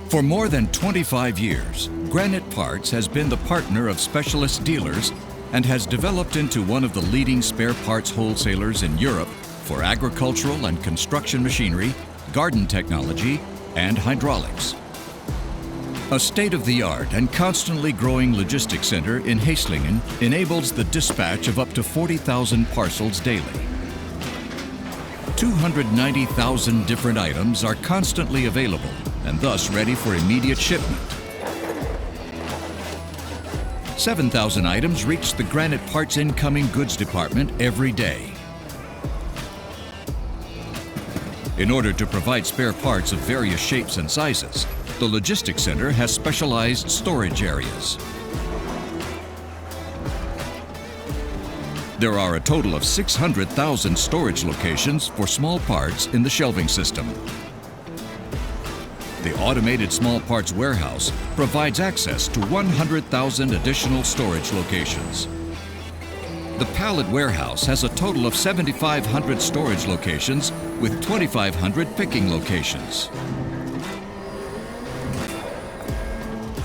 For more than 25 years, GRANIT Parts has been the partner of specialist dealers and has developed into one of the leading spare parts wholesalers in Europe for agricultural and construction machinery, garden technology, and hydraulics. A state-of-the-art and constantly growing logistics center in Heslingen enables the dispatch of up to 40,000 parcels daily. 290,000 different items are constantly available and thus ready for immediate shipment. 7,000 items reach the GRANIT Parts incoming goods department every day. In order to provide spare parts of various shapes and sizes, the logistics center has specialized storage areas. There are a total of 600,000 storage locations for small parts in the shelving system. The automated small parts warehouse provides access to 100,000 additional storage locations. The pallet warehouse has a total of 7,500 storage locations with 2,500 picking locations.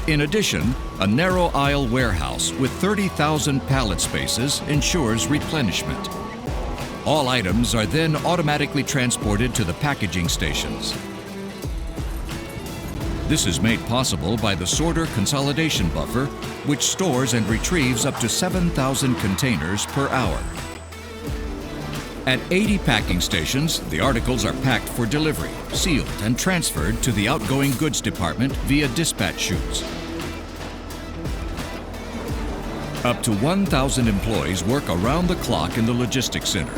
In addition, a narrow aisle warehouse with 30,000 pallet spaces ensures replenishment. All items are then automatically transported to the packaging stations. This is made possible by the sorter consolidation buffer, which stores and retrieves up to 7,000 containers per hour. At 80 packing stations, the articles are packed for delivery, sealed, and transferred to the outgoing goods department via dispatch chutes. Up to 1,000 employees work around the clock in the logistics center.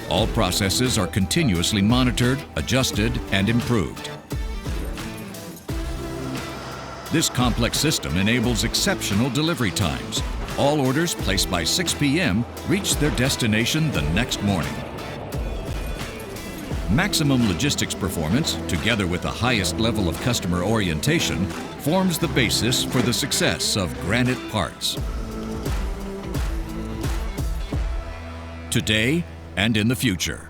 All processes are continuously monitored, adjusted, and improved. This complex system enables exceptional delivery times. All orders placed by 6 p.m. reach their destination the next morning. Maximum logistics performance, together with the highest level of customer orientation, forms the basis for the success of GRANIT Parts. Today and in the future.